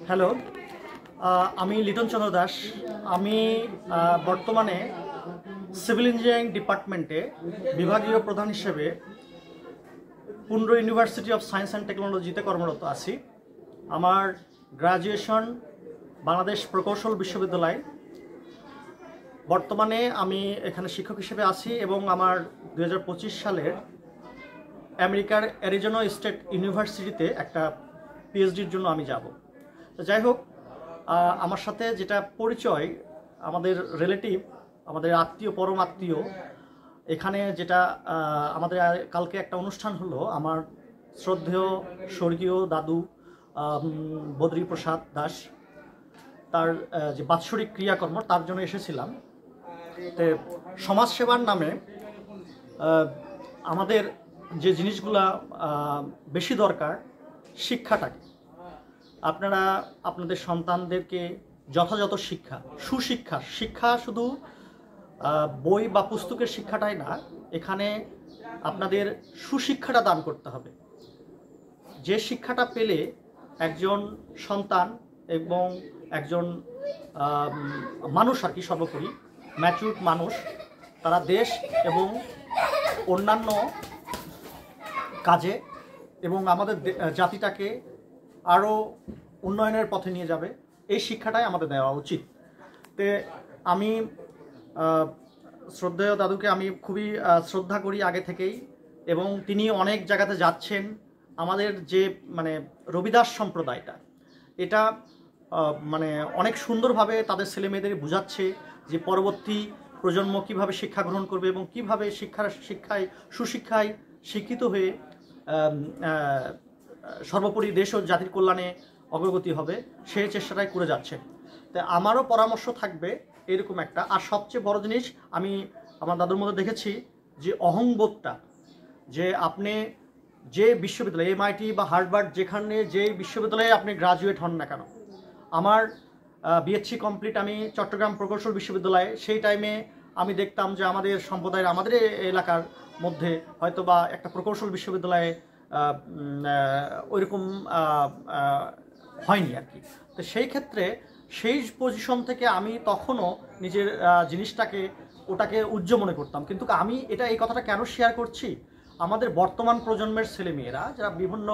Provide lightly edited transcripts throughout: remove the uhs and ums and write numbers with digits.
Hello, আমি লিটন চন্দ্র দাস। আমি বর্তমানে সিভিল ইঞ্জিনিয়ারিং ডিপার্টমেন্টে বিভাগীয় প্রধান হিসেবে Pundra university of science and টেকনোলজিতে কর্মরত আছি। আমার গ্রাজুয়েশন বাংলাদেশ প্রকৌশল বিশ্ববিদ্যালয়। বর্তমানে আমি এখানে শিক্ষক হিসেবে আছি এবং আমার 2025 সালের আমেরিকার অ্যারিজোনা স্টেট ইউনিভার্সিটিতে একটা পিএইচডির জন্য আমি যাব। তো যাই হোক, আমার সাথে যেটা পরিচয়, আমাদের রিলেটিভ, আমাদের আত্মীয়, পরম আত্মীয়, এখানে যেটা আমাদের কালকে একটা অনুষ্ঠান হলো, আমার শ্রদ্ধেয় স্বর্গীয় দাদু বদ্রী প্রসাদ দাস, তার যে বাৎসরিক ক্রিয়াকর্ম, তার জন্য এসেছিলাম। তো সমাজসেবার নামে আমাদের যে জিনিসগুলা বেশি দরকার, শিক্ষাটাকে আপনারা আপনাদের সন্তানদেরকে যথাযথ শিক্ষা, সুশিক্ষা, শিক্ষা শুধু বই বা পুস্তকের শিক্ষাটাই না, এখানে আপনাদের সুশিক্ষাটা দান করতে হবে। যে শিক্ষাটা পেলে একজন সন্তান এবং একজন মানুষ, আর কি সর্বোপরি ম্যাচিউরড মানুষ, তারা দেশ এবং অন্যান্য কাজে এবং আমাদের জাতিটাকে আরও উন্নয়নের পথে নিয়ে যাবে, এই শিক্ষাটাই আমাদের দেওয়া উচিত। তে আমি শ্রদ্ধেয় দাদুকে আমি খুবই শ্রদ্ধা করি আগে থেকেই, এবং তিনি অনেক জায়গাতে যাচ্ছেন। আমাদের যে রবিদাস সম্প্রদায়টা, এটা অনেক সুন্দরভাবে তাদের ছেলেমেয়েদের বোঝাচ্ছে যে পরবর্তী প্রজন্ম কিভাবে শিক্ষা গ্রহণ করবে এবং কিভাবে সুশিক্ষায় শিক্ষিত হয়ে সর্বোপরি দেশ ও জাতির কল্যাণে অগ্রগতি হবে, সেই চেষ্টাটাই করে যাচ্ছে। তাই আমারও পরামর্শ থাকবে এরকম একটা। আর সবচেয়ে বড় জিনিস আমি আমার দাদুর মধ্যে দেখেছি যে অহংবোধটা, যে আপনি যে বিশ্ববিদ্যালয়, MIT বা হার্ভার্ড, যেখানে যে বিশ্ববিদ্যালয়ে আপনি গ্রাজুয়েট হন না কেন, আমার বিএসসি কমপ্লিট আমি চট্টগ্রাম প্রকৌশল বিশ্ববিদ্যালয়ে, সেই টাইমে আমি দেখতাম যে আমাদের সম্প্রদায়ের, আমাদের এলাকার মধ্যে হয়তো বা একটা প্রকৌশল বিশ্ববিদ্যালয়ে ওইরকম হয়নি আর কি। তো সেই ক্ষেত্রে সেই পজিশন থেকে আমি তখনও নিজের ওটাকে উজ্জ্বল মনে করতাম। কিন্তু আমি এই কথাটা কেন শেয়ার করছি, আমাদের বর্তমান প্রজন্মের ছেলেমেয়েরা যারা বিভিন্ন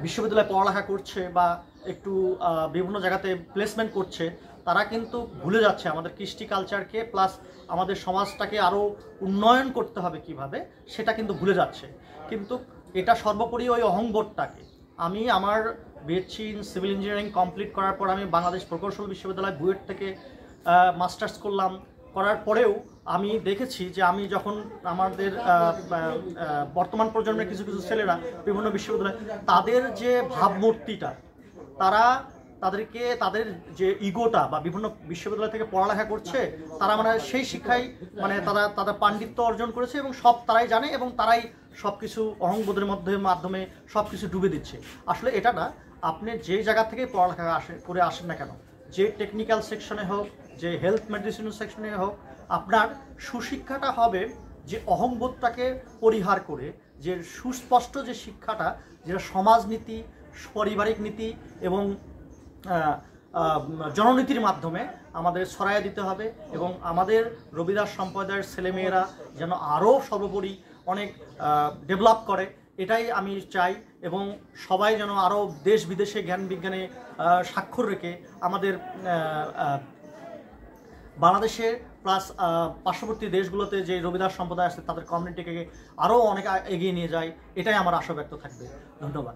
বিশ্ববিদ্যালয়ে পড়ালেখা করছে বা একটু বিভিন্ন জায়গাতে প্লেসমেন্ট করছে, তারা কিন্তু ভুলে যাচ্ছে আমাদের কৃষ্টি কালচারকে, প্লাস আমাদের সমাজটাকে আরও উন্নয়ন করতে হবে কিভাবে, সেটা কিন্তু ভুলে যাচ্ছে। কিন্তু এটা সর্বোপরি ওই অহংবোধটাকে, আমি আমার BSc in civil engineering complete করার পর আমি বাংলাদেশ প্রকৌশল বিশ্ববিদ্যালয় বুয়েট থেকে মাস্টার্স করলাম। করার পরেও আমি দেখেছি যে আমি যখন আমাদের বর্তমান প্রজন্মের কিছু কিছু ছেলেরা বিভিন্ন বিশ্ববিদ্যালয়, তাদের যে ভাবমূর্তিটা, তাদের যে ইগোটা, বা বিভিন্ন বিশ্ববিদ্যালয় থেকে পড়ালেখা করছে, তারা সেই শিক্ষায় তারা পাণ্ডিত্য অর্জন করেছে এবং সব তারাই জানে এবং তারাই সব কিছু অহংবোধের মাধ্যমে সব কিছু ডুবে দিচ্ছে। আসলে এটা না, আপনি যে জায়গা থেকে পড়ালেখা করে আসেন না কেন, যে টেকনিক্যাল সেকশনে হোক, যে হেলথ মেডিসিন সেকশনে হোক, আপনার সুশিক্ষাটা হবে যে অহংবোধটাকে পরিহার করে, যে সুস্পষ্ট যে শিক্ষাটা, যেটা সমাজনীতি, পারিবারিক নীতি এবং জননীতির মাধ্যমে আমাদের ছড়াইয়া দিতে হবে। এবং আমাদের রবিদাস সম্প্রদায়ের ছেলেমেয়েরা যেন আরও সর্বোপরি অনেক ডেভেলপ করে, এটাই আমি চাই। এবং সবাই যেন আরও দেশ বিদেশে জ্ঞান বিজ্ঞানে স্বাক্ষর রেখে আমাদের বাংলাদেশে প্লাস পার্শ্ববর্তী দেশগুলোতে যে রবিদাস সম্প্রদায় আছে, তাদের কমিউনিটিকে আরও অনেক এগিয়ে নিয়ে যায়, এটাই আমার আশা ব্যক্ত থাকবে। ধন্যবাদ।